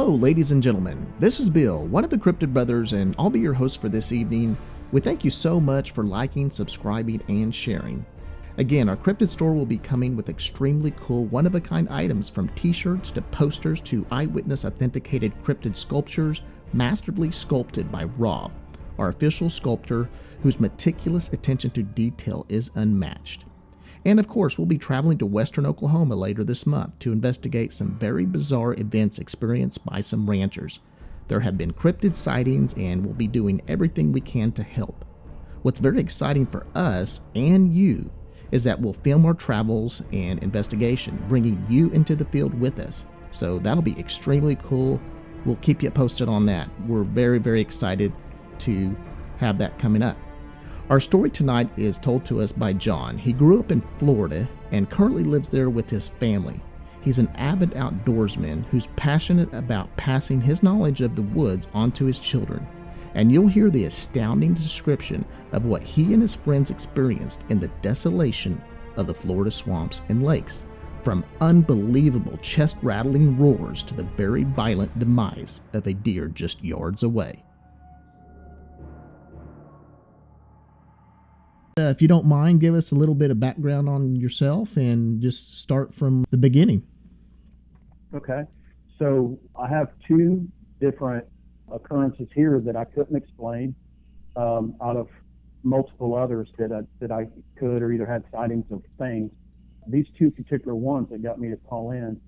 Hello, ladies and gentlemen. This is Bill, one of the Cryptid brothers, and I'll be your host for this evening. We thank you so much for liking, subscribing, and sharing. Again, our Cryptid store will be coming with extremely cool one-of-a-kind items, from t-shirts to posters to eyewitness authenticated cryptid sculptures masterfully sculpted by Rob, our official sculptor whose meticulous attention to detail is unmatched. And of course, we'll be traveling to western Oklahoma later this month to investigate some very bizarre events experienced by some ranchers. There have been cryptid sightings, and we'll be doing everything we can to help. What's very exciting for us and you is that we'll film our travels and investigation, bringing you into the field with us. So that'll be extremely cool. We'll keep you posted on that. We're very, very excited to have that coming up. Our story tonight is told to us by John. He grew up in Florida and currently lives there with his family. He's an avid outdoorsman who's passionate about passing his knowledge of the woods onto his children. And you'll hear the astounding description of what he and his friends experienced in the desolation of the Florida swamps and lakes, from unbelievable chest-rattling roars to the very violent demise of a deer just yards away. If you don't mind, give us a little bit of background on yourself and just start from the beginning. Okay. So I have two different occurrences here that I couldn't explain out of multiple others that I could or either had sightings of things. These two particular ones that got me to call in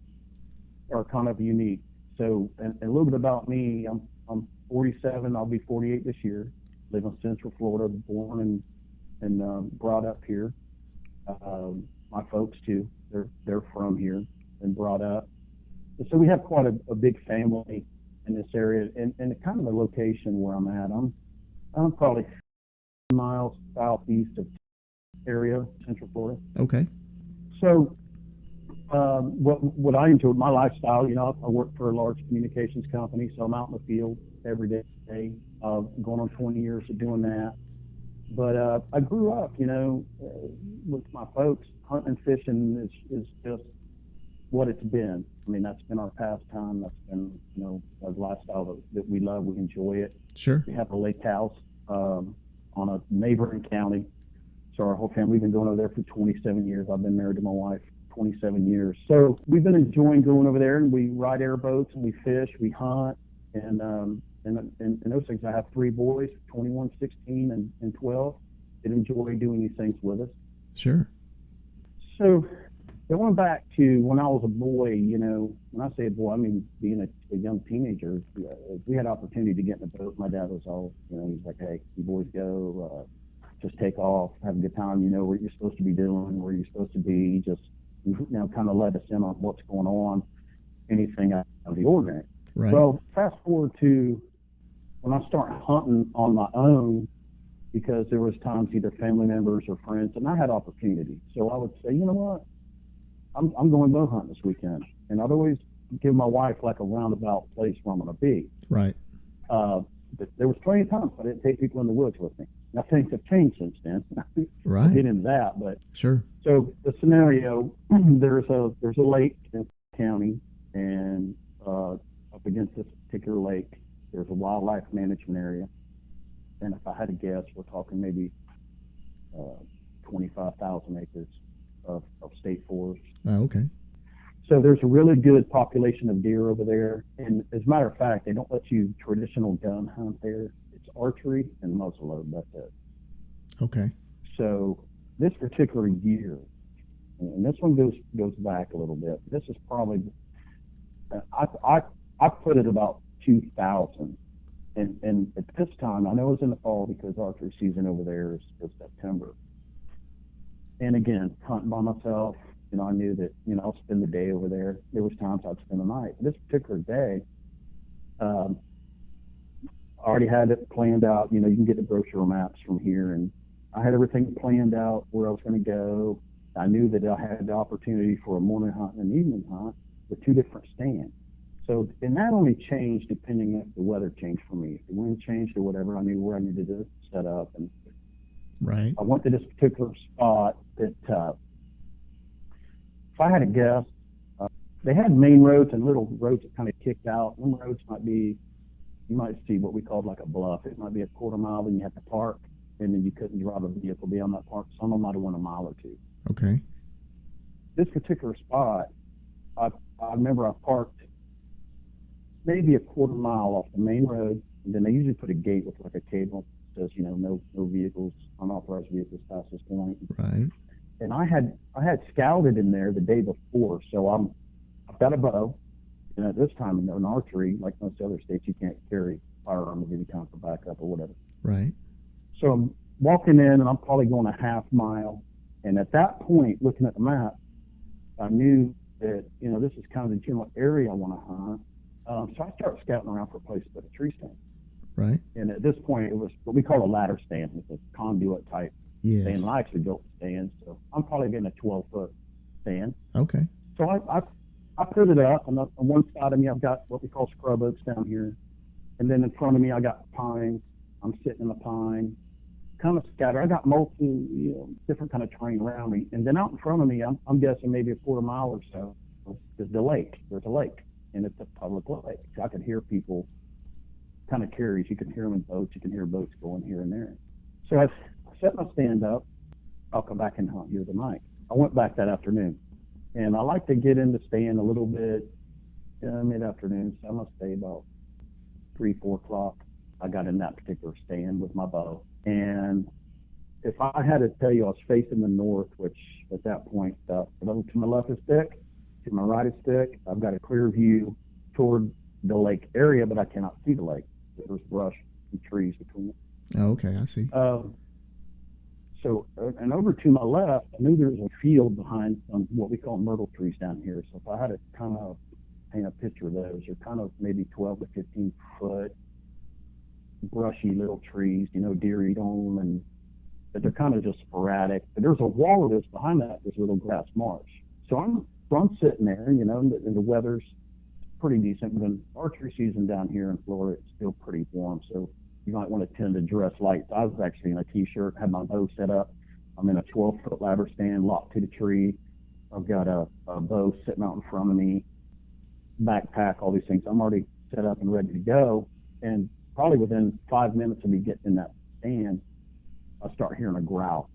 are kind of unique. So, and a little bit about me, I'm 47, I'll be 48 this year, live in Central Florida, born and brought up here. My folks too, they're from here and brought up. And so we have quite a big family in this area, and kind of the location where I'm at. I'm probably miles southeast of area, Central Florida. Okay. So what I enjoy, my lifestyle, I work for a large communications company, so I'm out in the field every day, going on 20 years of doing that. But I grew up, with my folks. Hunting and fishing is just what it's been. I mean, that's been our pastime. That's been, a lifestyle that we love. We enjoy it. Sure. We have a lake house on a neighboring county. So our whole family, we've been going over there for 27 years. I've been married to my wife 27 years. So we've been enjoying going over there, and we ride airboats, and we fish, we hunt, and those things. I have three boys, 21, 16, and 12, that enjoy doing these things with us. Sure. So going back to when I was a boy, when I say a boy, I mean being a young teenager, we had opportunity to get in the boat. My dad was all, he's like, hey, you boys go, just take off, have a good time, what you're supposed to be doing, where you're supposed to be, just, kind of let us in on what's going on, anything out of the ordinary. Right. Well, fast forward to when I started hunting on my own, because there was times either family members or friends, and I had opportunity. So I would say, you know what, I'm going bow hunting this weekend. And I'd always give my wife like a roundabout place where I'm going to be. Right. But there was plenty of times I didn't take people in the woods with me. Now things have changed since then. Right. I'll get into that, but sure. So the scenario, there's a lake in the county, and up against this particular lake, there's a wildlife management area. And if I had to guess, we're talking maybe 25,000 acres of state forest. Oh, okay. So there's a really good population of deer over there. And as a matter of fact, they don't let you traditional gun hunt there. It's archery and muzzleload, that's it. Okay. So this particular year, and this one goes back a little bit. This is probably, I put it about 2000. And at this time, I know it's in the fall because archery season over there is September. And again, hunting by myself, I knew that, I'll spend the day over there. There was times I'd spend the night. This particular day, I already had it planned out. You can get the brochure maps from here, and I had everything planned out where I was going to go. I knew that I had the opportunity for a morning hunt and an evening hunt with two different stands. So, and that only changed depending if the weather changed for me. If the wind changed or whatever, I knew where I needed to set up. And right. I went to this particular spot that, if I had to guess, they had main roads and little roads that kind of kicked out. One roads might be, you might see what we called like a bluff. It might be a quarter mile, then you have to park, and then you couldn't drive a vehicle beyond that park. Some of them might have went a mile or two. Okay. This particular spot, I remember I parked maybe a quarter mile off the main road, and then they usually put a gate with like a cable that says, no vehicles, unauthorized vehicles past this point. Right. And I had scouted in there the day before, so I've got a bow, and at this time in archery, like most other states, you can't carry firearms of any kind for backup or whatever. Right. So I'm walking in, and I'm probably going a half mile, and at that point, looking at the map, I knew that this is kind of the general area I want to hunt. So I started scouting around for a place to put a tree stand. Right. And at this point, it was what we call a ladder stand. It's a conduit type stand. I actually built the stand, so I'm probably getting a 12-foot stand. Okay. So I put it up, and on one side of me, I've got what we call scrub oaks down here. And then in front of me, I got pines. I'm sitting in the pine, kind of scattered. I got different kind of terrain around me. And then out in front of me, I'm guessing maybe a quarter mile or so, is the lake. There's a lake, and it's a public lake. So I could hear people kind of carries. You can hear them in boats. You can hear boats going here and there. So I set my stand up. I'll come back and hunt here tonight. I went back that afternoon, and I like to get in the stand a little bit mid-afternoon, so I must say about 3-4 o'clock. I got in that particular stand with my bow, and if I had to tell you, I was facing the north, which at that point, to my left is thick, to my right is thick. I've got a clear view toward the lake area, but I cannot see the lake. There's brush and trees between it. Oh, okay, I see. And over to my left, I knew there was a field behind some what we call myrtle trees down here. So if I had to kind of paint a picture of those, they're kind of maybe 12 to 15 foot brushy little trees. Deer eat them, but they're kind of just sporadic. But there's a wall that's behind that, this little grass marsh. So I'm sitting there, and the weather's pretty decent. But in archery season down here in Florida, it's still pretty warm, so you might want to tend to dress light. So I was actually in a t-shirt, had my bow set up. I'm in a 12-foot ladder stand locked to the tree. I've got a bow sitting out in front of me, backpack, all these things. I'm already set up and ready to go. And probably within 5 minutes of me getting in that stand, I start hearing a growl.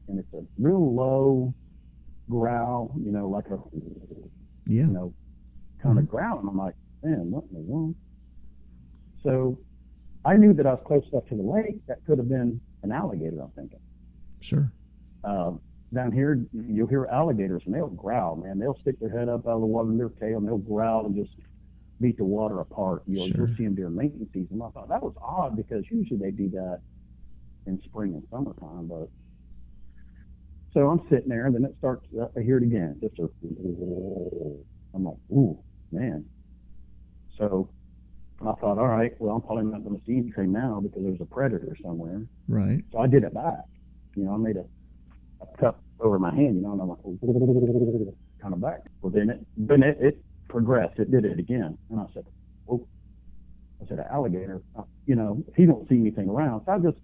And it's a real low growl, like a, kind of growl. And I'm like, man, what in the world? So I knew that I was close enough to the lake. That could have been an alligator, I'm thinking. Sure. Down here, you'll hear alligators, and they'll growl, man. They'll stick their head up out of the water in their tail, and they'll growl and just beat the water apart. You'll see them during mating season. I thought that was odd, because usually they do that in spring and summertime. But so I'm sitting there, and then it starts. I hear it again. Just a. I'm like, ooh, man. So I thought, all right, well, I'm probably not going to see anything now because there's a predator somewhere. Right. So I did it back. I made a cup over my hand, and I'm like, kind of back. Well, then it progressed. It did it again. And I said, oh, an alligator, if he don't see anything around. So I just,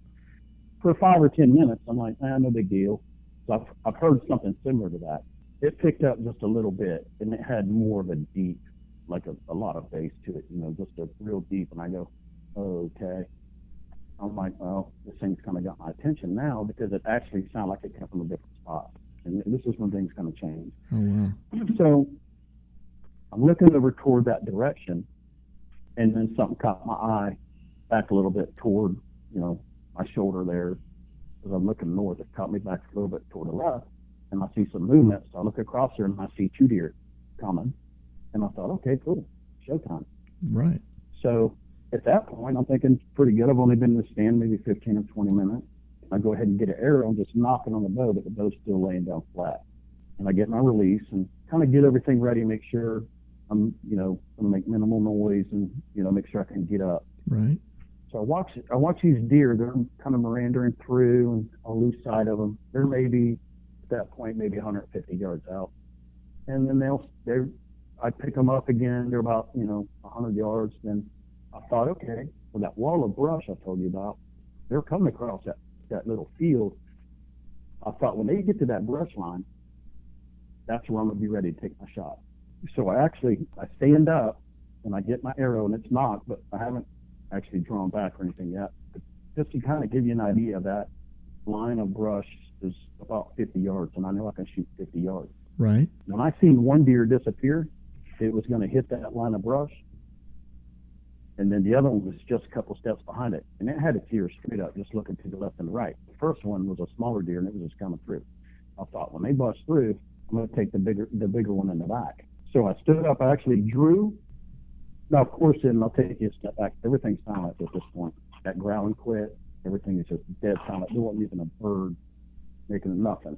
for 5 or 10 minutes, I'm like, no big deal. So I've heard something similar to that. It picked up just a little bit, and it had more of a deep, like a lot of bass to it, just a real deep. And I go, okay. I'm like, well, this thing's kind of got my attention now, because it actually sounded like it came from a different spot. And this is when things kind of change. Oh, wow. So I'm looking over toward that direction, and then something caught my eye back a little bit toward, my shoulder there. As I'm looking north, it caught me back a little bit toward the left, and I see some movement. So I look across there, and I see 2 deer coming. And I thought, okay, cool, showtime. Right. So at that point, I'm thinking pretty good. I've only been in the stand maybe 15 or 20 minutes. I go ahead and get an arrow and just knock it on the bow, but the bow's still laying down flat. And I get my release and kind of get everything ready, make sure I'm, going to make minimal noise and, make sure I can get up. Right. So I watch these deer. They're kind of meandering through, and I'll lose sight of them. They're maybe, at that point, maybe 150 yards out. And then I pick them up again. They're about, 100 yards. Then I thought, okay, well, that wall of brush I told you about, they're coming across that little field. I thought when they get to that brush line, that's where I'm going to be ready to take my shot. So I stand up and I get my arrow, and it's knocked, but I haven't actually drawn back or anything yet. But just to kind of give you an idea, that line of brush is about 50 yards, and I know I can shoot 50 yards. Right. When I seen one deer disappear, it was going to hit that line of brush, and then the other one was just a couple steps behind it, and it had its ears straight up, just looking to the left and the right. The first one was a smaller deer, and it was just coming through. I thought, when they bust through, I'm going to take the bigger one in the back. So I stood up, I actually drew. Now, of course, then I'll take you a step back. Everything's silent at this point. That growling quit. Everything is just dead silent. There wasn't even a bird making nothing.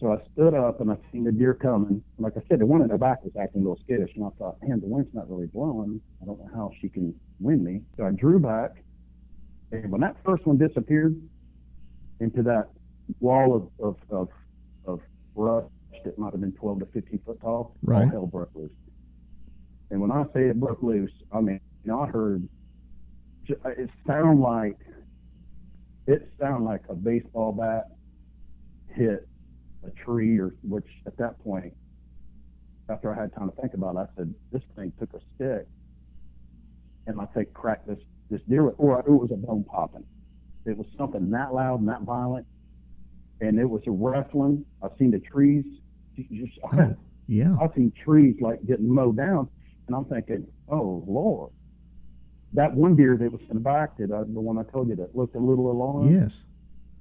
So I stood up and I seen the deer coming. Like I said, the one in the back was acting a little skittish, and I thought, man, the wind's not really blowing. I don't know how she can win me. So I drew back, and when that first one disappeared into that wall of brush that might have been 12 to 15 foot tall, right, all hell broke loose. And when I say it broke loose, I mean, I heard it sound like a baseball bat hit a tree, or which at that point, after I had time to think about it, I said, this thing took a stick and I think cracked this deer, or it was a bone popping. It was something that loud and that violent, and it was a wrestling. I've seen the trees. Yeah. I've seen trees like getting mowed down, and I'm thinking, oh Lord. That one deer that was in the back, the one I told you that looked a little alarmed. Yes.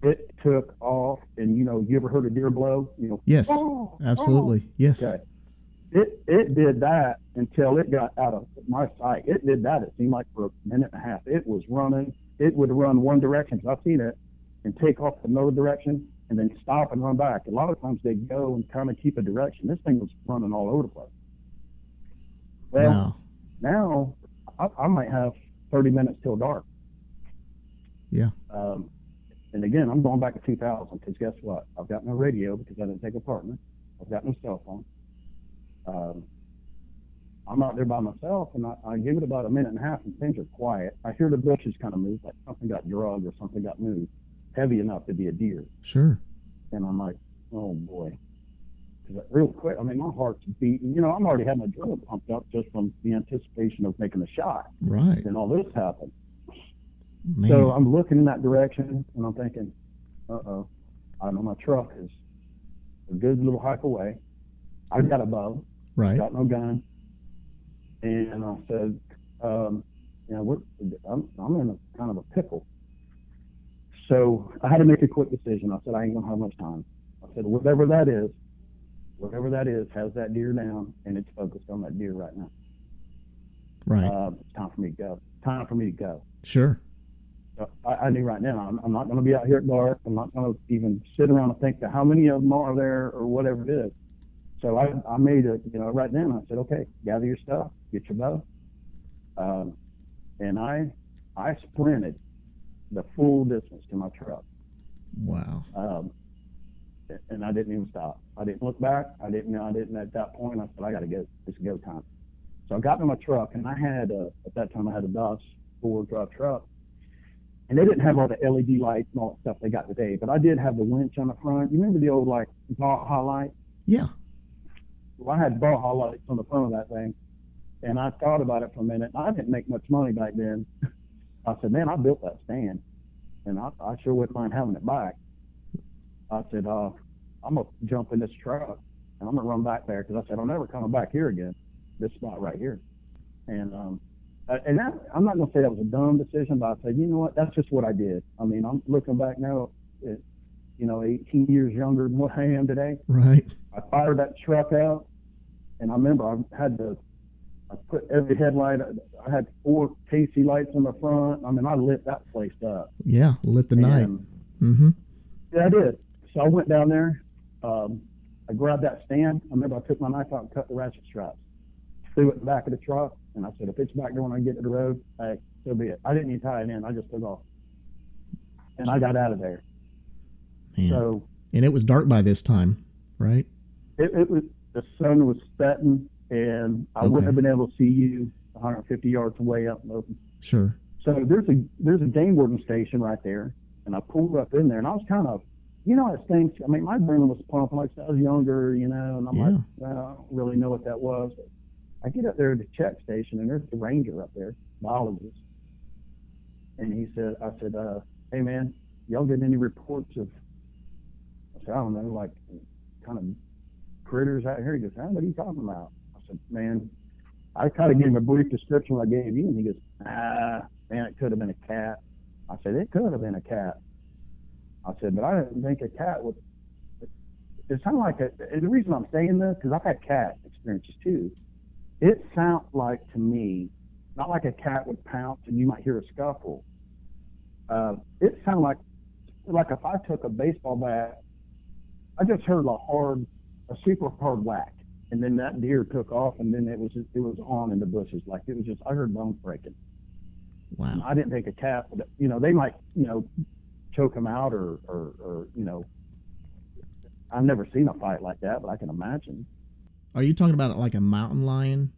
It took off, and you ever heard a deer blow? Yes. Oh, absolutely. Oh. Yes. Okay. It did that until it got out of my sight. It did that. It seemed like for a minute and a half. It was running. It would run one direction, because I've seen it, and take off another direction, and then stop and run back. A lot of times they go and kind of keep a direction. This thing was running all over the place. Well, wow. Now I might have 30 minutes till dark. Yeah. And again, I'm going back to 2000, because guess what? I've got no radio because I didn't take a partner. I've got no cell phone. I'm out there by myself, and I give it about a minute and a half, and things are quiet. I hear the bushes kind of move, like something got drugged or something got moved, heavy enough to be a deer. Sure. And I'm like, oh boy. Because real quick, I mean, my heart's beating. I'm already having my adrenaline pumped up just from the anticipation of making a shot. Right. And all this happened. Man. So I'm looking in that direction, and I'm thinking, uh-oh. I know my truck is a good little hike away. I've got a bow. Right. Got no gun. And I said, I'm in a kind of a pickle. So I had to make a quick decision. I said, I ain't going to have much time. I said, whatever that is, has that deer down, and it's focused on that deer right now. Right. It's time for me to go. Sure. So I knew right now, I'm not going to be out here at dark. I'm not going to even sit around and think that how many of them are there or whatever it is. So I made it, right then. I said, okay, gather your stuff, get your bow. And I sprinted the full distance to my truck. Wow. And I didn't even stop. I didn't look back. I didn't at that point. I said, I got to go. It's go time. So I got in my truck, and I had, at that time, I had a Dodge four-wheel drive truck. And they didn't have all the LED lights and all that stuff they got today, but I did have the winch on the front. You remember the old, Baja light? Yeah. Well, I had Baja lights on the front of that thing, and I thought about it for a minute. I didn't make much money back then. I said, man, I built that stand, and I sure wouldn't mind having it back. I said, I'm going to jump in this truck, and I'm going to run back there, because I said, I'm never coming back here again, this spot right here. And that, I'm not going to say that was a dumb decision, but I said, you know what, that's just what I did. I mean, I'm looking back now at, 18 years younger than what I am today. Right. I fired that truck out, and I remember I put every headlight, I had 4 Casey lights on the front. I mean, I lit that place up. Yeah, lit the night. Mm-hmm. Yeah, I did. So I went down there. I grabbed that stand. I remember I took my knife out and cut the ratchet straps, threw it in the back of the truck, and I said, if it's back there when I get to the road, hey, so be it. I didn't even tie it in. I just took off. And I got out of there. Man. So, and it was dark by this time, right? It was, the sun was setting, and I wouldn't have been able to see you 150 yards away up in the open. Sure. So there's a game warden station right there, and I pulled up in there, and I was kind of it stinks. I mean, my brain was pumping like I was younger, and I'm Yeah. like, well, I don't really know what that was. But I get up there to the check station, and there's the ranger up there, biologist, and I said, hey man, y'all get any reports of, I said, I don't know, like kind of critters out here? He goes, what are you talking about? I said, man, I kind of gave him a brief description what I gave you, and he goes, man, it could have been a cat. I said, it could have been a cat. I said, but I didn't think a cat would. It sounded like and the reason I'm saying this, because I've had cat experiences too. It sounds like to me, not like a cat would pounce and you might hear a scuffle. It sounded like if I took a baseball bat, I just heard a super hard whack, and then that deer took off, and then it was on in the bushes, like it was just, I heard bones breaking. Wow. And I didn't think a cat would, they might, choke them out or I've never seen a fight like that, but I can imagine. Are you talking about like a mountain lion?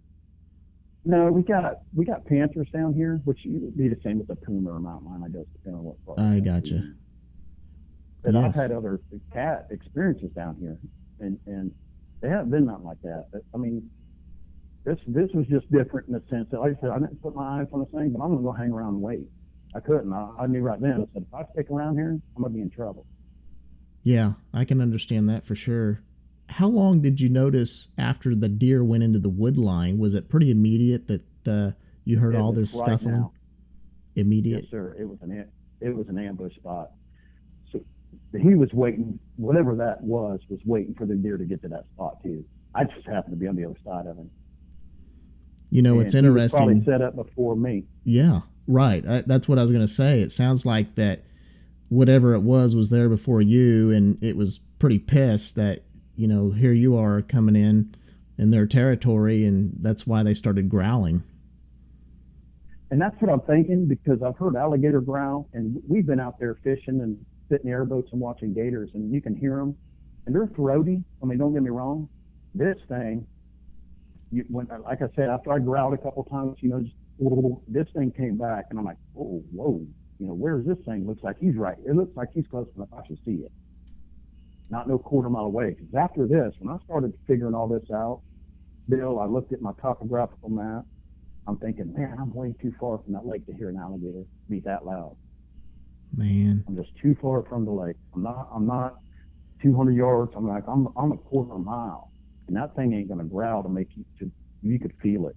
No, we got panthers down here, which would be the same as a puma or a mountain lion, I guess, depending on what part. I gotcha. But Yes. I've had other cat experiences down here, and they haven't been nothing like that. But, I mean, this was just different in the sense that, like I said, I didn't put my eyes on the thing, but I'm going to go hang around and wait. I couldn't. I knew right then. I said, if I stick around here, I'm going to be in trouble. Yeah, I can understand that for sure. How long did you notice after the deer went into the wood line? Was it pretty immediate that you heard all this right scuffling? now. Immediate? Yes, sir. It was an ambush spot. So he was waiting. Whatever that was waiting for the deer to get to that spot too. I just happened to be on the other side of him. It's interesting. He was probably set up before me. Yeah, right. That's what I was going to say. It sounds like that whatever it was there before you, and it was pretty pissed that, here you are coming in their territory, and that's why they started growling. And that's what I'm thinking, because I've heard alligator growl, and we've been out there fishing and sitting in airboats and watching gators, and you can hear them, and they're throaty. I mean, don't get me wrong. This thing, like I said, after I growled a couple times, this thing came back, and I'm like, oh, whoa, where's this thing? Looks like he's right. It looks like he's close enough I should see it. Not no quarter mile away. Because after this, when I started figuring all this out, Bill, I looked at my topographical map. I'm thinking, man, I'm way too far from that lake to hear an alligator be that loud. Man, I'm just too far from the lake. I'm not 200 yards. I'm a quarter mile, and that thing ain't gonna growl to make you could feel it.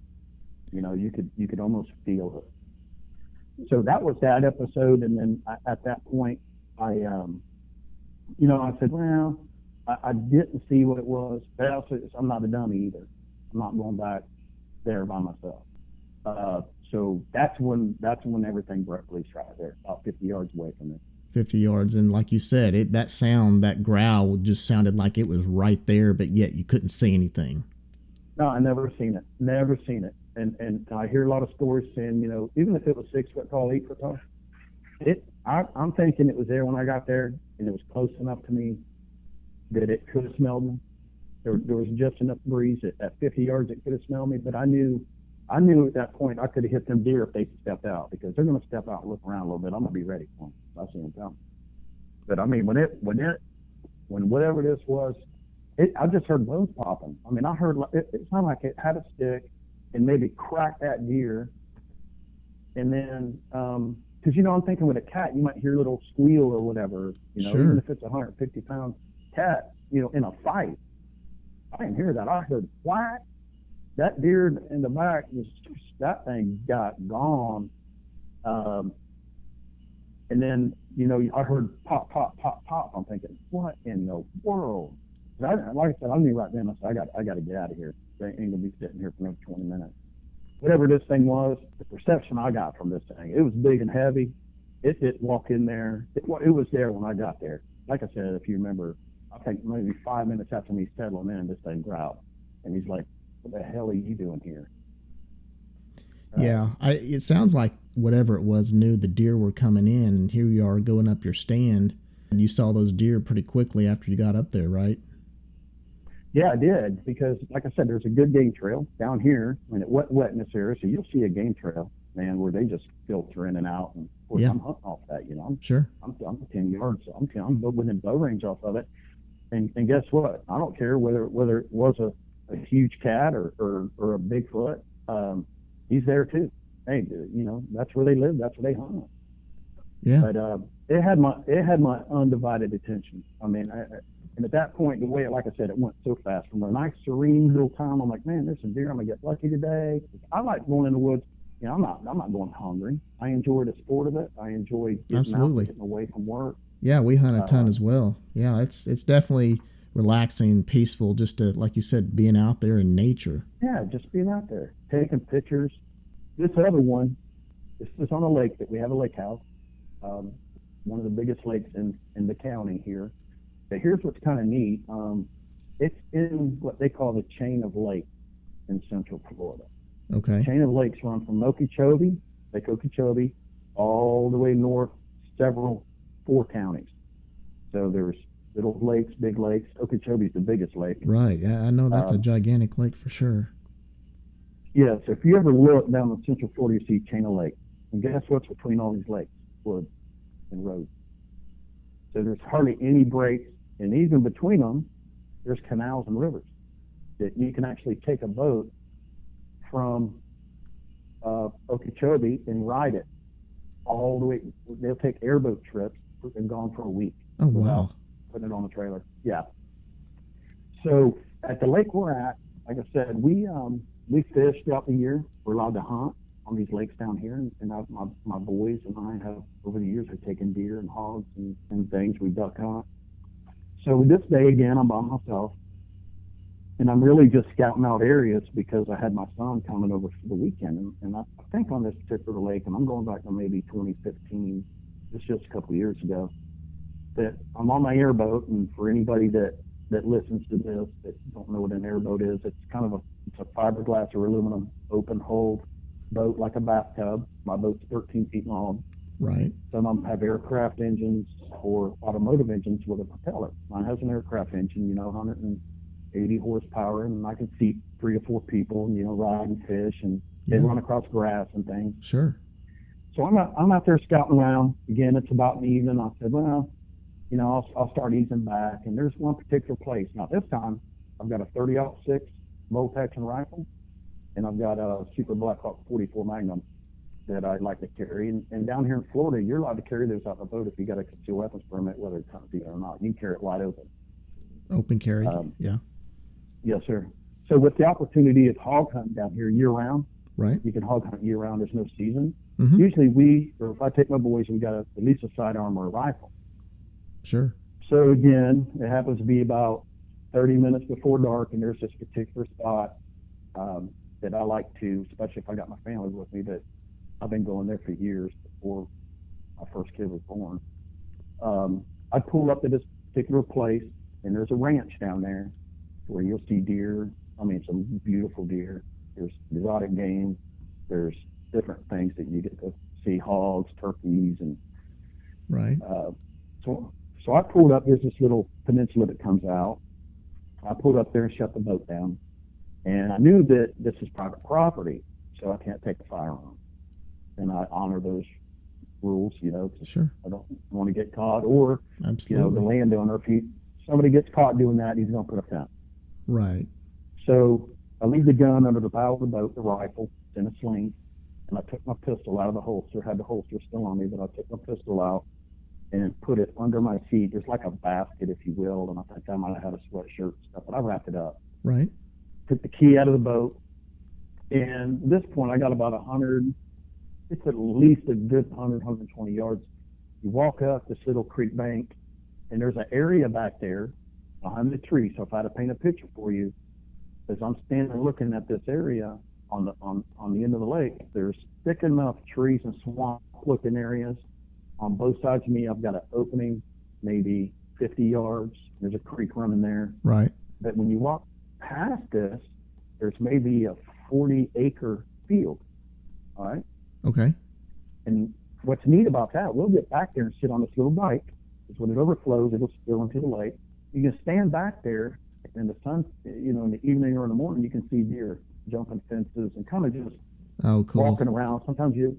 You could almost feel it. So that was that episode, and then at that point, I said, well, I didn't see what it was, but also I'm not a dummy either. I'm not going back there by myself. So that's when everything broke loose right there, about 50 yards away from it. 50 yards, and like you said, that growl just sounded like it was right there, but yet you couldn't see anything. No, I never seen it. And I hear a lot of stories saying, even if it was 6 foot tall, 8 foot tall, I'm thinking it was there when I got there, and it was close enough to me that it could have smelled me. There was just enough breeze at 50 yards it could have smelled me, but I knew at that point I could have hit them deer if they stepped out, because they're going to step out and look around a little bit. I'm going to be ready for them if I see them coming. But I mean, when whatever this was, I just heard bones popping. I mean, I heard it sounded like it had a stick and maybe cracked that deer, and then because I'm thinking with a cat you might hear a little squeal or whatever, Sure. Even if it's a 150-pound cat, in a fight. I didn't hear that. I heard whack. That deer in the back that thing got gone, and then I heard pop, pop, pop, pop. I'm thinking, what in the world? Like I said, I knew right then. I said, I got to get out of here. They ain't gonna be sitting here for another 20 minutes. Whatever this thing was, the perception I got from this thing, it was big and heavy. It didn't walk in there. It was there when I got there. Like I said, if you remember, I think maybe 5 minutes after me settling in, this thing growled, and he's like, "What the hell are you doing here?" Yeah, it sounds like whatever it was knew the deer were coming in, and here you are going up your stand, and you saw those deer pretty quickly after you got up there, right? Yeah, I did, because like I said, there's a good game trail down here, and it wet in this area, so you'll see a game trail. man, where they just filter in and out. And of course, Yeah. I'm hunting off that. Sure. I'm 10 yards, so I'm within bow range off of it. And guess what? I don't care whether it was a huge cat or a Bigfoot. He's there too. Hey, that's where they live. That's where they hunt. Yeah. But it had my undivided attention. I mean, and at that point, the way, like I said, it went so fast. From a nice serene little time, I'm like, man, there's some deer. I'm gonna get lucky today. I like going in the woods. I'm not going hungry. I enjoy the sport of it. I enjoy getting Absolutely. out, getting away from work. Yeah, we hunt a ton as well. Yeah, it's definitely relaxing, peaceful, just to, like you said, being out there in nature. Yeah, just being out there, taking pictures. This other one, this is on a lake that we have a lake house, one of the biggest lakes in the county here. But here's what's kind of neat. It's in what they call the chain of lakes in Central Florida. Okay. Chain of lakes run from Okeechobee, Lake Okeechobee, all the way north, 4 counties. So there's little lakes, big lakes. Okeechobee's the biggest lake. Right. Yeah, I know that's a gigantic lake for sure. Yeah, so if you ever look down in Central Florida, you see chain of lakes. And guess what's between all these lakes? Woods and roads. So there's hardly any breaks. And even between them, there's canals and rivers that you can actually take a boat from Okeechobee and ride it all the way. They'll take airboat trips and gone for a week. Oh, wow. Putting it on the trailer. Yeah. So at the lake we're at, like I said, we fish throughout the year. We're allowed to hunt on these lakes down here, and my boys and I have over the years have taken deer and hogs and things. We duck hunt. So this day again, I'm by myself, and I'm really just scouting out areas because I had my son coming over for the weekend, and I think on this particular lake, and I'm going back to maybe 2015, it's just a couple of years ago, that I'm on my airboat. And for anybody that listens to this that don't know what an airboat is, it's kind of it's a fiberglass or aluminum open hold boat like a bathtub. My boat's 13 feet long. Right. Some of them have aircraft engines or automotive engines with a propeller. Mine has an aircraft engine, 180 horsepower, and I can seat 3 to 4 people, ride and fish, and they run across grass and things. Sure. So I'm out there scouting around. Again, it's about in the evening. I said, well, I'll start easing back. And there's one particular place. Now, this time, I've got a 30-06 bolt-action rifle, and I've got a Super Blackhawk 44 Magnum that I like to carry. And down here in Florida, you're allowed to carry those out in the boat if you got a concealed weapons permit, whether it's hunting or not. You can carry it wide open. Open carry, yeah. Yes, sir. So with the opportunity of hog hunting down here year-round, right? You can hog hunt year-round. There's no season. Mm-hmm. Usually if I take my boys, we got at least a sidearm or a rifle. Sure. So again, it happens to be about 30 minutes before dark, and there's this particular spot that I like to, especially if I got my family with me, that I've been going there for years before my first kid was born. I pull up to this particular place, and there's a ranch down there where you'll see deer. I mean, some beautiful deer. There's exotic game. There's different things that you get to see: hogs, turkeys, and right. So I pulled up. There's this little peninsula that comes out. I pulled up there and shut the boat down, and I knew that this is private property, so I can't take a firearm. And I honor those rules, Sure. I don't want to get caught, or absolutely, the landowner, if somebody gets caught doing that, he's going to put a fence. Right. So I leave the gun under the bow of the boat, the rifle, it's in a sling, and I took my pistol out of the holster. Had the holster still on me, but I took my pistol out and put it under my seat. There's like a basket, if you will, and I think I might have had a sweatshirt and stuff, but I wrapped it up. Right. Took the key out of the boat, and at this point I got about 100. It's at least a good 100, 120 yards. You walk up this little creek bank, and there's an area back there behind the tree. So if I had to paint a picture for you, as I'm standing looking at this area on the end of the lake, there's thick enough trees and swamp-looking areas on both sides of me. I've got an opening, maybe 50 yards. There's a creek running there. Right. But when you walk past this, there's maybe a 40-acre field. All right. Okay. And what's neat about that, we'll get back there and sit on this little dike, because when it overflows, it'll spill into the lake. You can stand back there in the sun, in the evening or in the morning, you can see deer jumping fences and kind of just Oh, cool. walking around. Sometimes you'll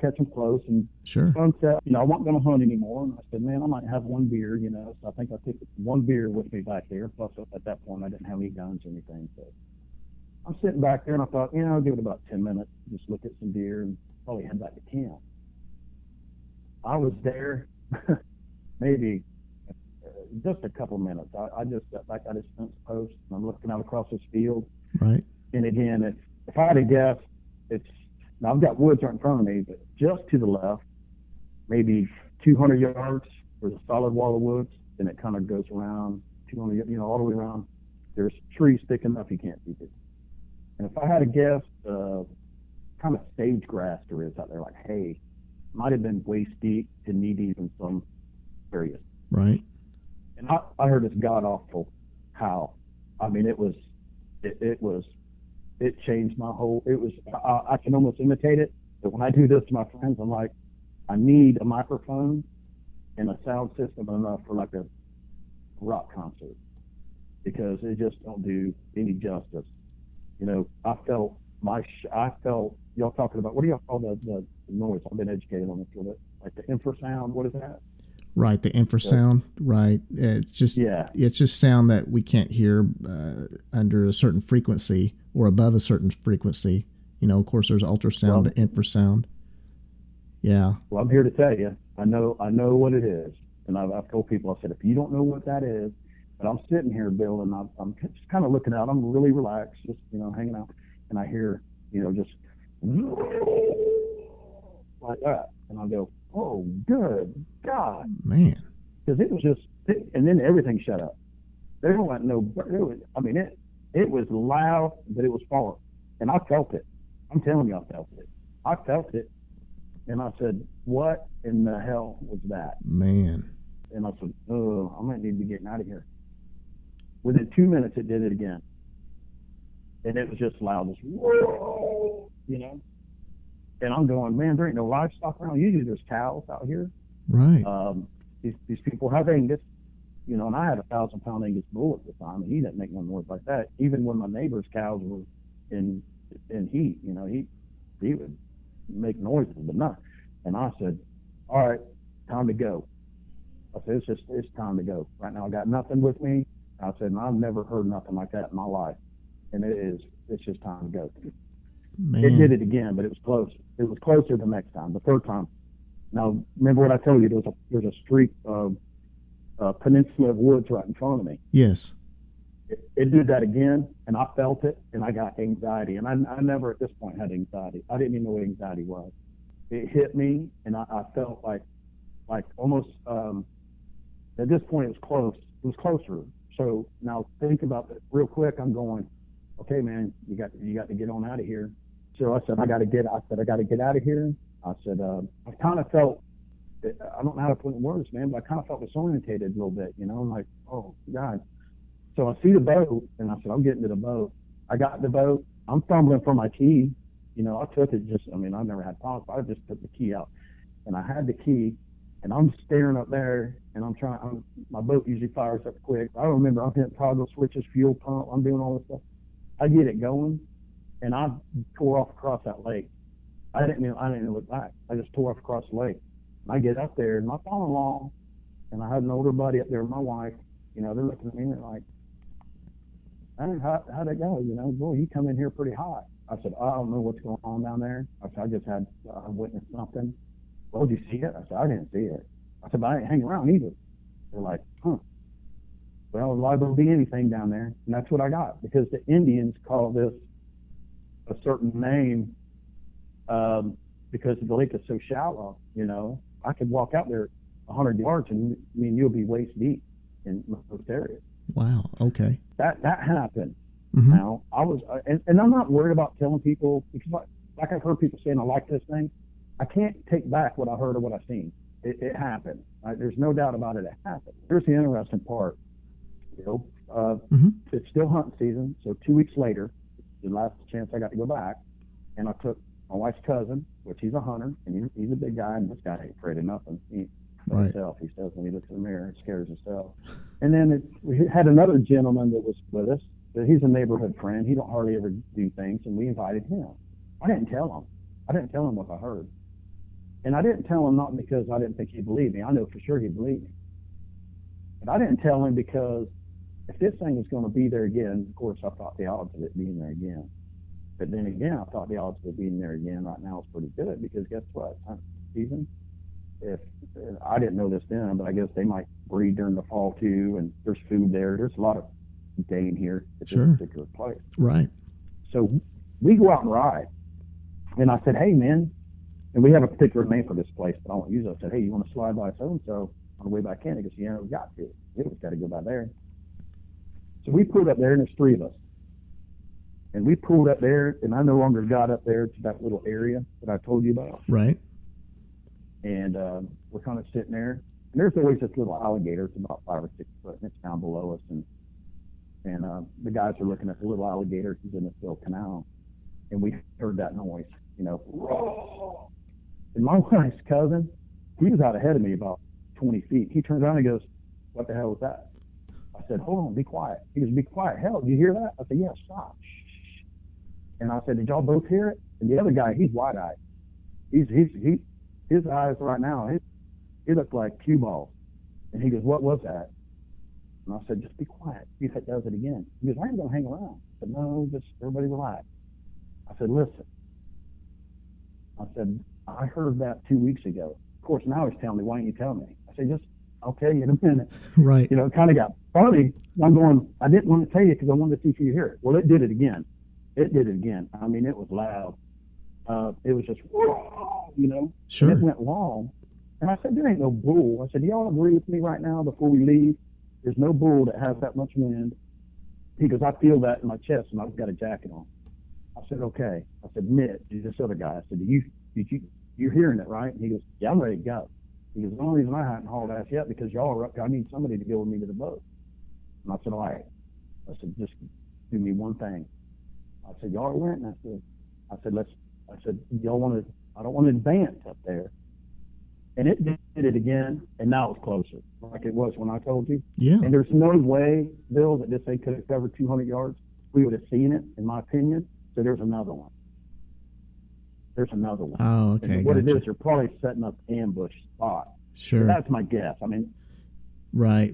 catch them close. And Sure. sunset, I wasn't going to hunt anymore. And I said, man, I might have one beer, So I think I took one beer with me back there. Plus, at that point, I didn't have any guns or anything. So I'm sitting back there, and I thought, I'll give it about 10 minutes, just look at some deer, and probably head back to camp. I was there maybe just a couple minutes. I just got back at this fence post, and I'm looking out across this field. Right. And again, if I had to guess, now I've got woods right in front of me, but just to the left, maybe 200 yards, there's a solid wall of woods, and it kind of goes around 200, all the way around. There's trees sticking up, you can't see it. And if I had to guess, kind of sage grass there is out there, like hay, might have been waist deep to knee deep in some areas. Right. And I heard this god awful howl. I mean, it changed my whole. I can almost imitate it. But when I do this to my friends, I'm like, I need a microphone and a sound system enough for like a rock concert, because it just don't do any justice. I felt y'all talking about, what do y'all call the noise? I've been educated on this a little bit. Like the infrasound, what is that? Right, the infrasound, right. It's just sound that we can't hear under a certain frequency or above a certain frequency. Of course, there's ultrasound, but infrasound. Yeah. Well, I'm here to tell you, I know what it is. And I've told people, I said, if you don't know what that is, but I'm sitting here, Bill, and I'm just kind of looking out. I'm really relaxed, just, hanging out. And I hear, just like that. And I go, oh, good God. Man. Because it was just, and then everything shut up. There wasn't it was loud, but it was far. And I felt it. I'm telling you, I felt it. I felt it. And I said, what in the hell was that? Man. And I said, oh, I might need to be getting out of here. Within 2 minutes, it did it again. And it was just loud as, whoa, And I'm going, man, there ain't no livestock around. Usually there's cows out here. Right. These people have Angus, and I had a 1,000-pound Angus bull at the time, and he didn't make no noise like that. Even when my neighbor's cows were in heat, he would make noises, but not. And I said, all right, time to go. I said, it's time to go. Right now I got nothing with me. I said, and I've never heard nothing like that in my life. And it's just time to go. Man. It did it again, but it was close. It was closer the next time, the third time. Now, remember what I told you, there's a streak of peninsula of woods right in front of me. Yes. It did that again, and I felt it, and I got anxiety. And I never at this point had anxiety. I didn't even know what anxiety was. It hit me, and I felt like almost, at this point it was close. It was closer. So now think about it real quick. I'm going, okay, man, you got to get on out of here. So I said, I got to get out of here. I said, I kind of felt, I don't know how to put it in words, man, but I kind of felt disorientated a little bit, I'm like, oh, God. So I see the boat, and I said, I'm getting to the boat. I got in the boat. I'm fumbling for my key. I took it I've never had problems. I just took the key out. And I had the key, and I'm staring up there, and my boat usually fires up quick. I remember I'm hitting toggle switches, fuel pump. I'm doing all this stuff. I get it going, and I tore off across that lake. I didn't even look back. I just tore off across the lake. And I get up there, and I follow along, and I had an older buddy up there with my wife. They're looking at me, and they're like, how'd it go? Boy, you come in here pretty hot. I said, I don't know what's going on down there. I said, I just had witnessed something. Well, did you see it? I said, I didn't see it. I said, but I ain't hanging around either. They're like, huh. Well, liable to be anything down there. And that's what I got, because the Indians call this a certain name because the lake is so shallow. I could walk out there 100 yards and you'll be waist deep in most areas. Wow. Okay. That happened. Mm-hmm. Now I was, and I'm not worried about telling people, because like I've heard people saying, I like this thing. I can't take back what I heard or what I've seen. It happened. Right? There's no doubt about it. It happened. Here's the interesting part. It's still hunting season. So 2 weeks later, the last chance I got to go back, and I took my wife's cousin, which he's a hunter, and he's a big guy, and this guy ain't afraid of nothing. Himself, he says when he looks in the mirror, it scares himself. And then we had another gentleman that was with us. He's a neighborhood friend. He don't hardly ever do things, and we invited him. I didn't tell him. I didn't tell him what I heard. And I didn't tell him not because I didn't think he'd believe me. I know for sure he'd believe me. But I didn't tell him because if this thing was going to be there again, of course, I thought the odds of it being there again. But then again, I thought the odds of it being there again right now is pretty good because guess what? Season, if I didn't know this then, but I guess they might breed during the fall too, and there's food there. There's a lot of game here at this particular place. Right. So we go out and ride. And I said, hey, man, and we have a particular name for this place, but I won't use it. I said, hey, you want to slide by so-and-so on the way back in? He goes, yeah, we got to. We got to go by there. So we pulled up there, and there's three of us. And we pulled up there, and I no longer got up there to that little area that I told you about. Right. And we're kind of sitting there. And there's always this little alligator. It's about 5 or 6 foot, and it's down below us. And the guys are looking at the little alligator. He's in this little canal. And we heard that noise, you know. Whoa. And my wife's cousin, he was out ahead of me about 20 feet. He turns around and goes, what the hell was that? I said, hold on, be quiet. He goes, be quiet. Hell, did you hear that? I said, yeah, stop. Shh. And I said, did y'all both hear it? And the other guy, he's wide-eyed. His eyes right now, he looked like cue balls. And he goes, what was that? And I said, just be quiet. See if it does it again. He goes, I ain't going to hang around. I said, no, just everybody relax. I said, listen. I said, I heard that 2 weeks ago. Of course, now he's telling me, why didn't you tell me? I said, just, I'll tell you in a minute. Right. You know, it kind of got funny. I'm going, I didn't want to tell you because I wanted to see if you hear it. Well, it did it again. It did it again. I mean, it was loud. It was just, whoa, you know. Sure. And it went long. And I said, there ain't no bull. I said, do y'all agree with me right now before we leave? There's no bull that has that much wind. He goes, I feel that in my chest, and I've got a jacket on. I said, okay. I said, Mitch, this other guy. I said, you're hearing it, right? And he goes, yeah, I'm ready to go. He goes, the only reason I hadn't hauled ass yet because y'all are up there. I need somebody to go with me to the boat. And I said, all right. I said, just do me one thing. I said, y'all went? And I said, y'all want to, I don't want to advance up there. And it did it again, and now it's closer, like it was when I told you. Yeah. And there's no way, Bill, that this thing could have covered 200 yards. We would have seen it, in my opinion. So there's another one. Oh, okay. And what it is, you're probably setting up ambush spot. Sure. So that's my guess. I mean. Right.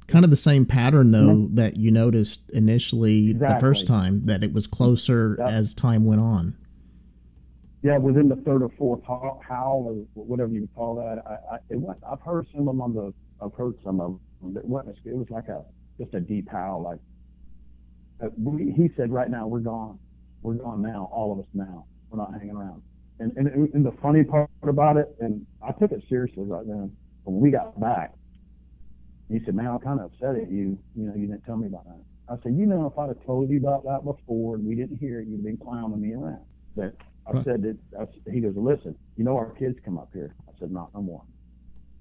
Kind of the same pattern, though, that you noticed initially the first time, that it was closer as time went on. Yeah, within the third or fourth howl or whatever you call that. I've heard some of them I've heard some of them. It was like just a deep howl. Like he said, right now we're gone. We're gone now. All of us now. We're not hanging around. And the funny part about it, and I took it seriously right then. When we got back, he said, man, I'm kind of upset at you. You know, you didn't tell me about that. I said, you know, if I'd have told you about that before and we didn't hear it, you'd have been clowning me around. But I said that, he goes, listen, you know our kids come up here. I said, not no more.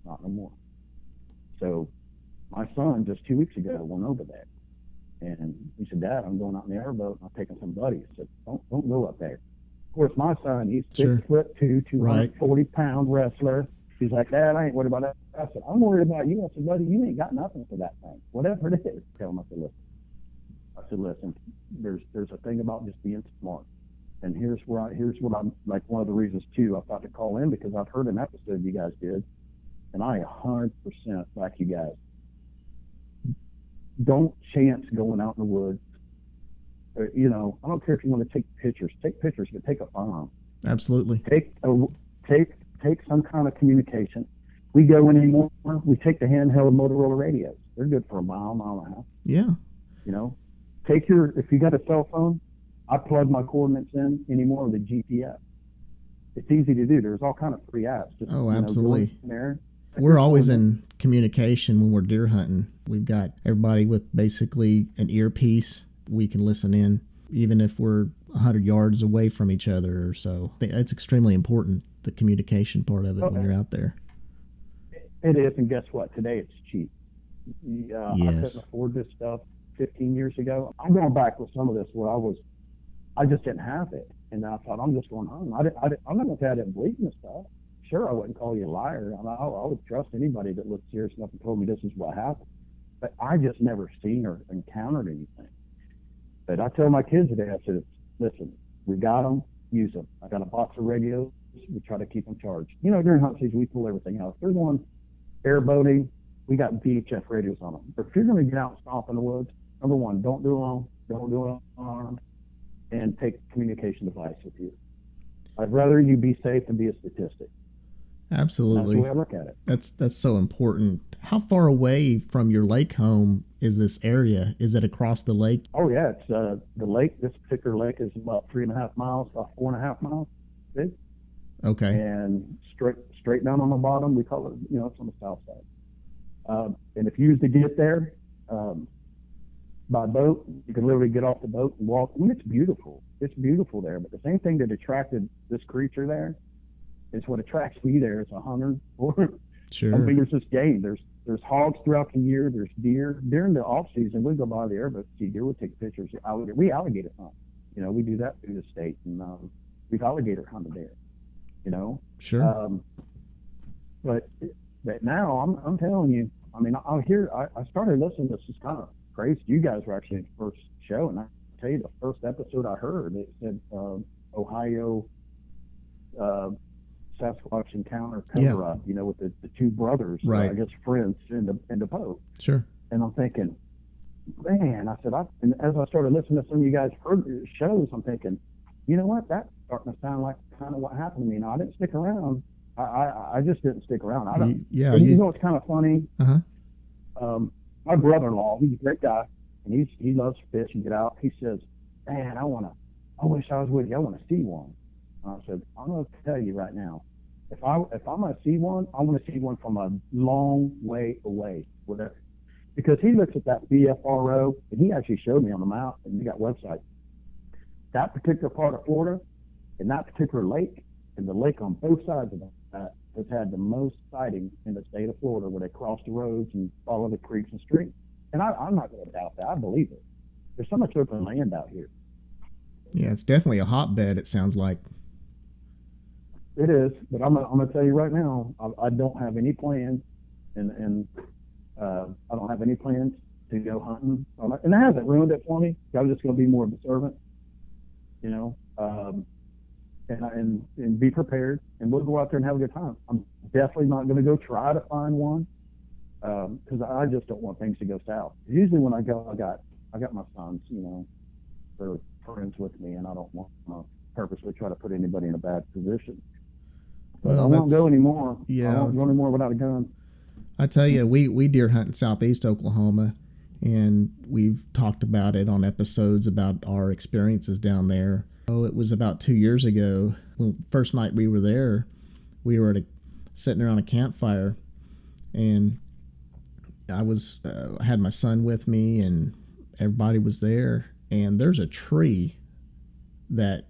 Not no more. So my son just 2 weeks ago went over there. And he said, Dad, I'm going out in the airboat and I'm taking some buddies. I said, don't go up there. Of course, my son, he's 6'2", 240-pound wrestler. He's like, Dad, I ain't worried about that. I said, I'm worried about you. I said, buddy, you ain't got nothing for that thing. Whatever it is. Tell him, I said, listen, there's a thing about just being smart. And here's what I'm like. One of the reasons too I thought to call in because I've heard an episode you guys did, and I 100% like you guys. Don't chance going out in the woods. You know, I don't care if you want to take pictures, but take a firearm. Absolutely. Take some kind of communication. We go anymore. We take the handheld Motorola radios. They're good for a mile and a half. Yeah. You know, if you got a cell phone. I plug my coordinates in anymore with a GPS. It's easy to do. There's all kind of free apps. Just, absolutely. There. We're always in communication when we're deer hunting. We've got everybody with basically an earpiece. We can listen in, even if we're 100 yards away from each other or so. It's extremely important, the communication part of it when you're out there. It is, and guess what? Today it's cheap. Yes. I couldn't afford this stuff 15 years ago. I'm going back with some of this where I just didn't have it. And I thought, I'm just going home. I'm not going to say I didn't believe in this stuff. Sure, I wouldn't call you a liar. I would trust anybody that looked serious enough and told me this is what happened. But I just never seen or encountered anything. But I tell my kids today, I said, listen, we got them. use them. I got a box of radios. We try to keep them charged. During hunt season, we pull everything out. If they're going airboating, we got VHF radios on them. But if you're going to get out and stomp in the woods, number one, don't do it alone. Don't do it unarmed, and take a communication device with you. I'd rather you be safe than be a statistic. Absolutely. That's the way I look at it. That's so important. How far away from your lake home is this area? Is it across the lake? Oh yeah, it's the lake. This particular lake is about 3.5 miles, about 4.5 miles big. Okay. And straight down on the bottom, we call it. It's on the south side. And if you used to get there by boat, you can literally get off the boat and walk. I mean, it's beautiful. It's beautiful there. But the same thing that attracted this creature there is what attracts me there as a hunter. Sure. I mean, there's this game. There's hogs throughout the year. There's deer. During the off season, we go by the airboat, see deer. We take pictures. We alligator hunt. We do that through the state, and we've alligator hunted there. Sure. But now I'm telling you. I mean, I started listening. This is kind of crazy. You guys were actually in the first show, and I tell you, the first episode I heard, it said Ohio Sasquatch encounter cover up. With the two brothers, right? I guess friends in the boat. Sure. And I'm thinking, man, I said, and as I started listening to some of you guys' shows, I'm thinking, you know what? That's starting to sound like kind of what happened to me. Now, I didn't stick around. I just didn't stick around. I don't. Yeah. It's kind of funny. Uh-huh. My brother-in-law, he's a great guy, and he loves to fish and get out. He says, man, I wish I was with you. I want to see one. And I said, I'm going to tell you right now, if I'm going to see one, I want to see one from a long way away. Because he looks at that BFRO, and he actually showed me on the map, and we got website. That particular part of Florida, and that particular lake, and the lake on both sides of that has had the most sightings in the state of Florida, where they cross the roads and follow the creeks and streams. And I'm not going to doubt that. I believe it. There's so much open land out here. Yeah, it's definitely a hotbed, it sounds like. It is, but I'm going to tell you right now, I don't have any plans, and I don't have any plans to go hunting. And that hasn't ruined it for me. I'm just going to be more of a servant, and be prepared, and we'll go out there and have a good time. I'm definitely not going to go try to find one, because I just don't want things to go south. Usually when I go, I got my sons, they're friends with me, and I don't want to purposely try to put anybody in a bad position. Well, I won't go anymore. Yeah, I won't go anymore without a gun. I tell you, we deer hunt in southeast Oklahoma, and we've talked about it on episodes about our experiences down there. Oh, it was about 2 years ago. First night we were there, we were sitting around a campfire, and I had my son with me, and everybody was there, and there's a tree that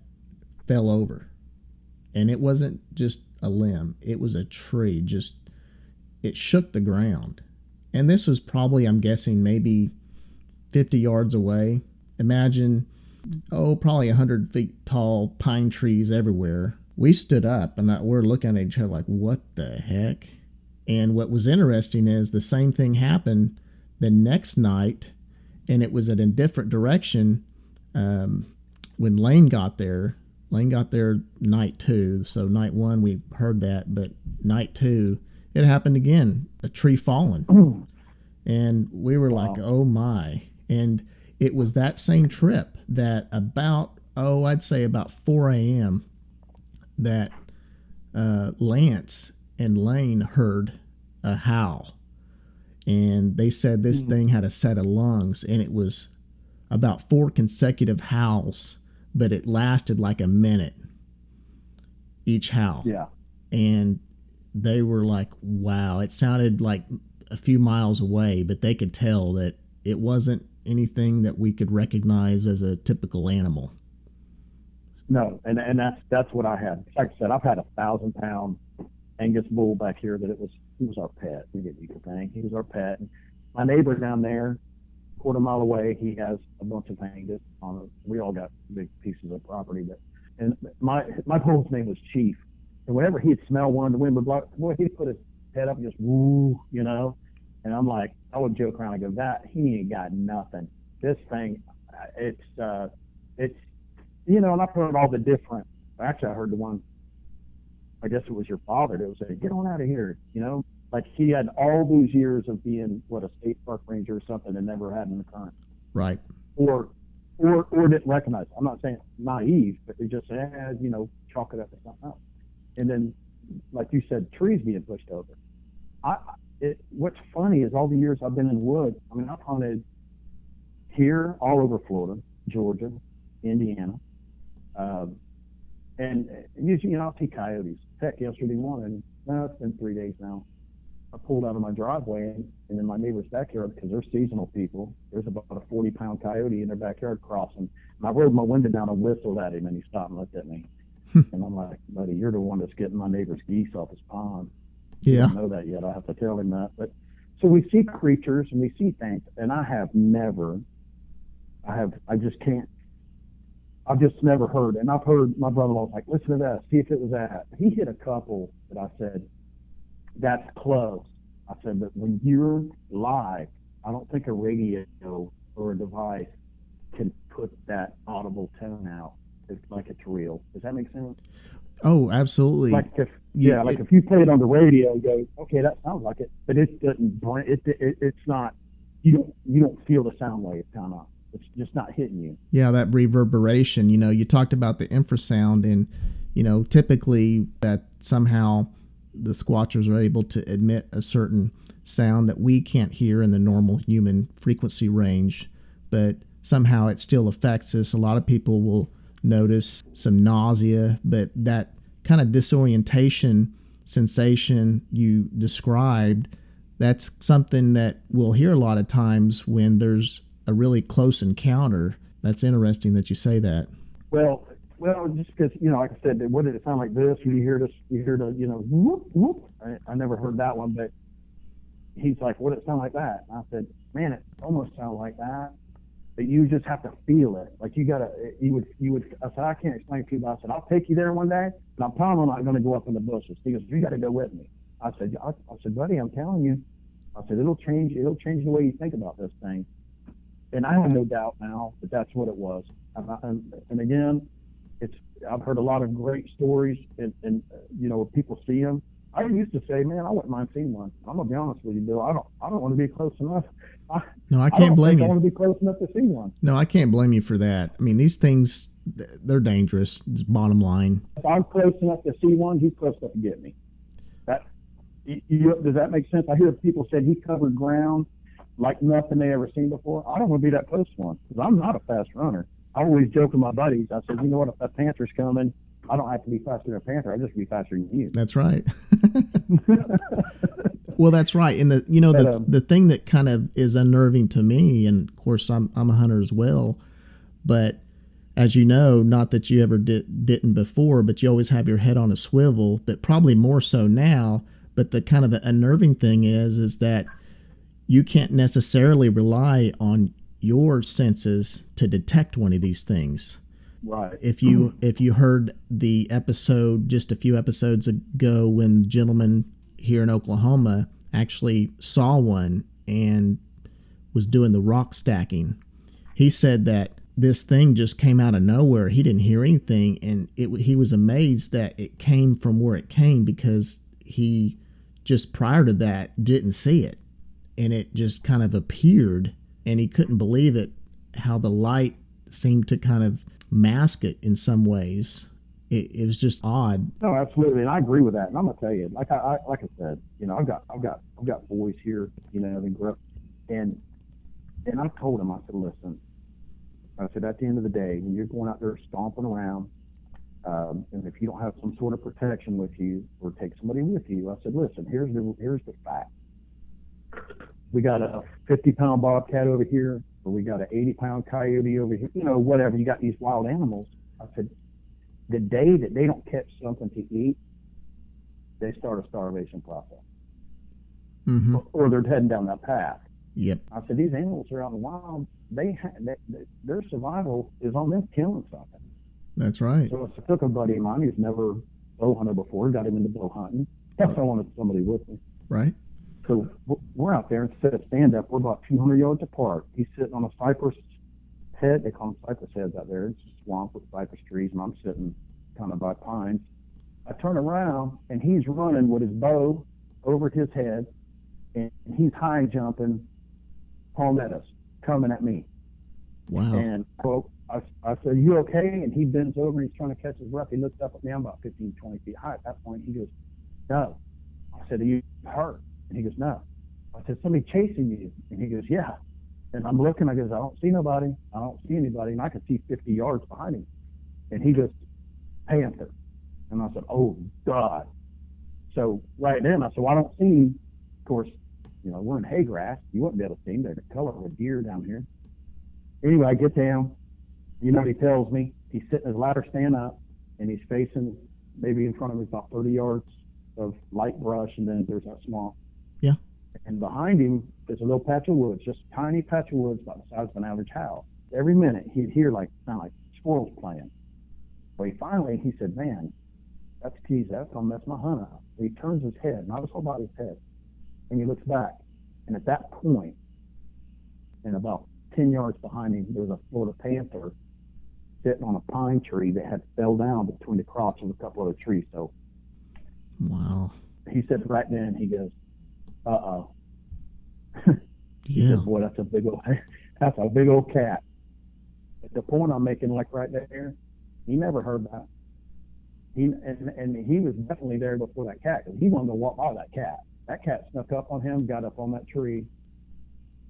fell over, and it wasn't just a limb, it was a tree. It shook the ground, and this was probably, I'm guessing, maybe 50 yards away. Imagine, probably 100 feet tall pine trees everywhere. We stood up, and we're looking at each other like, what the heck? And what was interesting is the same thing happened the next night, and it was at a different direction. When Lane got there night 2. So night 1 we heard that, but night 2 it happened again. A tree falling, and we were like, oh my! And it was that same trip that I'd say about 4 a.m. that Lance and Lane heard a howl, and they said this thing had a set of lungs, and it was about 4 consecutive howls, but it lasted like a minute each howl. Yeah. And they were like, wow, it sounded like a few miles away, but they could tell that it wasn't anything that we could recognize as a typical animal. No, and that's what I had. Like I said, I've had a 1,000-pound Angus bull back here that he was our pet. We didn't eat the thing. He was our pet. And my neighbor down there, quarter mile away, he has a bunch of Angus on it. We all got big pieces of property. And my bull's name was Chief. And whenever he'd smell one, the wind would blow, boy, he'd put his head up and just woo, And I'm like, I would joke around and go, he ain't got nothing. This thing, it's and I put all the different Actually, I heard the one, I guess it was your father that was saying, get on out of here, you know? Like he had all those years of being, a state park ranger or something and never had an occurrence. Right. Or didn't recognize it. I'm not saying naive, but they just say, chalk it up to something else. And then, like you said, trees being pushed over. What's funny is all the years I've been in the woods, I mean, I've hunted here all over Florida, Georgia, Indiana, and usually, I'll see coyotes. Heck, yesterday morning, it's been 3 days now, I pulled out of my driveway and in my neighbor's backyard, because they're seasonal people, there's about a 40-pound coyote in their backyard crossing. And I rolled my window down and whistled at him, and he stopped and looked at me. And I'm like, buddy, you're the one that's getting my neighbor's geese off his pond. Yeah. I don't know that yet. I have to tell him that. But so we see creatures and we see things, and I just can't. I've just never heard. And I've heard my brother-in-law was like, listen to that, see if it was that. He hit a couple that I said, that's close. I said, but when you're live, I don't think a radio or a device can put that audible tone out. It's like it's real. Does that make sense? Oh, absolutely. Like if if you play it on the radio, you go, okay, that sounds like it, but it doesn't. It's not. You don't feel the sound wave kind of. It's just not hitting you. Yeah, that reverberation. You talked about the infrasound, and typically that somehow the squatchers are able to emit a certain sound that we can't hear in the normal human frequency range, but somehow it still affects us. A lot of people will notice some nausea, but that kind of disorientation sensation you described, that's something that we'll hear a lot of times when there's a really close encounter. That's interesting that you say that. Well, just because, like I said, what did it sound like this? You hear this, you hear the, whoop, whoop. I never heard that one, but he's like, what did it sound like that? And I said, man, it almost sounded like that, but you just have to feel it. Like you would, I said, I can't explain to you, but I said, I'll take you there one day, and I'm probably not going to go up in the bushes. He goes, you got to go with me. I said, buddy, I'm telling you, I said, it'll change the way you think about this thing. And I have no doubt now that that's what it was. And again, I've heard a lot of great stories, and people see them. I used to say, man, I wouldn't mind seeing one. I'm gonna be honest with you, Bill. I don't want to be close enough. No, I can't blame you. I want to be close enough to see one. No, I can't blame you for that. I mean, these things, they're dangerous. It's bottom line. If I'm close enough to see one, he's close enough to get me. Does that make sense? I hear people say he covered ground like nothing they ever seen before. I don't want to be that close to one because I'm not a fast runner. I always joke with my buddies. I said, you know what? If a panther's coming, I don't have to be faster than a panther. I just be faster than you. That's right. Well, that's right. And the thing that kind of is unnerving to me, and of course I'm a hunter as well, but as you know, not that you ever didn't before, but you always have your head on a swivel, but probably more so now. But the kind of the unnerving thing is that you can't necessarily rely on your senses to detect one of these things. Right. If you heard the episode just a few episodes ago when the gentleman here in Oklahoma actually saw one and was doing the rock stacking, he said that this thing just came out of nowhere. He didn't hear anything, and he was amazed that it came from where it came because he just prior to that didn't see it, and it just kind of appeared, and he couldn't believe it, how the light seemed to kind of mask it in some ways. It was just odd. No, absolutely, and I agree with that. And I'm gonna tell you, like I said, I've got boys here, they grew up, and I told them, I said, listen, I said, at the end of the day, when you're going out there stomping around, and if you don't have some sort of protection with you or take somebody with you, I said, listen, here's the fact. We got a 50-pound bobcat over here, or we got an 80-pound coyote over here, whatever. You got these wild animals. I said, the day that they don't catch something to eat, they start a starvation process. Mm-hmm. Or they're heading down that path. Yep. I said, these animals are out in the wild. Their survival is on them killing something. That's right. So I took a buddy of mine who's never bow hunted before, got him into bow hunting. Plus, I wanted somebody with me. Right. So we're out there, instead of stand up, we're about 200 yards apart. He's sitting on a cypress head. They call them cypress heads out there. It's a swamp with cypress trees, and I'm sitting kind of by pines. I turn around, and he's running with his bow over his head, and he's high jumping palmettos coming at me. Wow. And so I said, "You okay?" And he bends over, and he's trying to catch his breath. He looks up at me. I'm about 15, 20 feet high at that point. He goes, "No." I said, "Are you hurt?" And he goes, "No." I said, "Somebody chasing you?" And he goes, "Yeah." And I'm looking, I goes, "I don't see nobody. I don't see anybody." And I could see 50 yards behind him. And he goes, "Panther." And I said, "Oh, God." So right then, I said, "Well, I don't see him." Of course, we're in hay grass. You wouldn't be able to see him. They're the color of a deer down here. Anyway, I get down. What he tells me? He's sitting his ladder stand up, and he's facing maybe in front of him about 30 yards of light brush, and then there's that swamp. Yeah. And behind him there's a little patch of woods, just a tiny patch of woods about the size of an average house. Every minute he'd hear sound like squirrels playing. Well, he said, "Man, that's keys. That's gonna mess my hunt up." He turns his head, not his whole body, his head, and he looks back. And at that point, and about 10 yards behind him, there was a Florida panther sitting on a pine tree that had fell down between the crops of a couple other trees. So, wow. He said right then, he goes, "Uh-oh." He Yeah. said, "Boy, that's a big old cat." At the point I'm making, right there, he never heard that. And he was definitely there before that cat, because he wanted to walk by that cat. That cat snuck up on him, got up on that tree,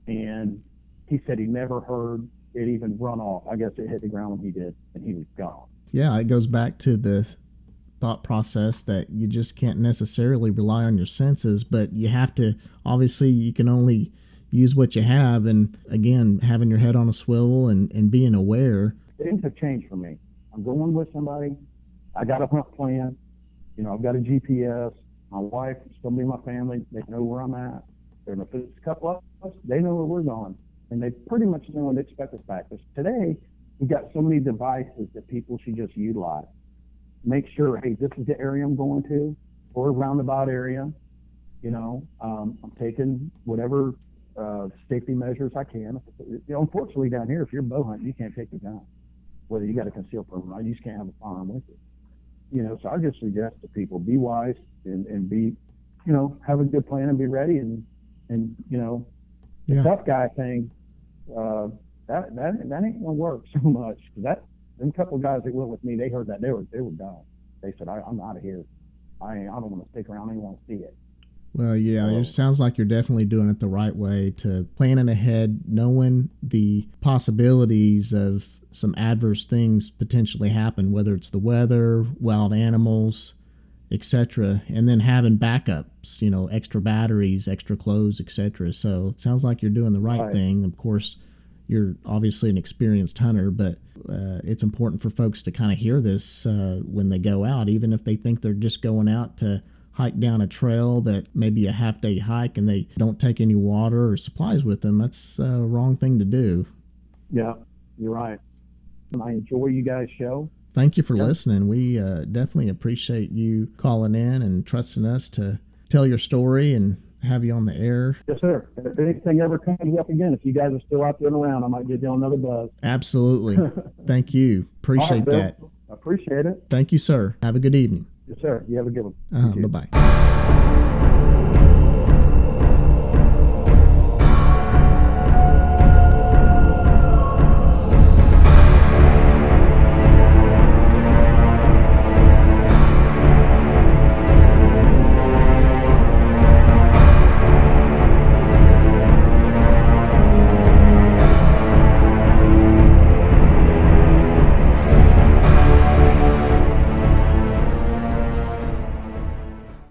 and he said he never heard it even run off. I guess it hit the ground when he did, and he was gone. Yeah, it goes back to the thought process that you just can't necessarily rely on your senses, but you have to, obviously you can only use what you have, and again, having your head on a swivel and being aware. Things have changed for me. I'm going with somebody. I got a hunt plan. I've got a GPS. My wife is going to be my family. They know where I'm at. And if it's a couple of us, they know where we're going. And they pretty much know when to expect us back. Because today, we've got so many devices that people should just utilize. Make sure, hey, this is the area I'm going to, or a roundabout area. I'm taking whatever safety measures I can. Unfortunately, down here, if you're bow hunting, you can't take your gun. Whether you got a concealed permit, right? You just can't have a firearm with you. So I just suggest to people, be wise and be, have a good plan and be ready. And the tough guy thing, that ain't gonna work so much. Them couple of guys that went with me, they heard that they were done. They said, "I'm out of here. I don't want to stick around. I don't want to see it." Well, yeah, it sounds like you're definitely doing it the right way, to planning ahead, knowing the possibilities of some adverse things potentially happen, whether it's the weather, wild animals, etc., and then having backups, extra batteries, extra clothes, etc. So it sounds like you're doing the right thing. Of course, you're obviously an experienced hunter, but it's important for folks to kind of hear this when they go out, even if they think they're just going out to hike down a trail that may be a half-day hike and they don't take any water or supplies with them. That's a wrong thing to do. Yeah, you're right. I enjoy you guys' show. Thank you for listening. We definitely appreciate you calling in and trusting us to tell your story and have you on the air. Yes, sir. If anything ever comes up again, if you guys are still out there and around, I might give you another buzz. Absolutely. Thank you. Appreciate that. I appreciate it. Thank you, sir. Have a good evening. Yes, sir. You have a good one. Bye-bye.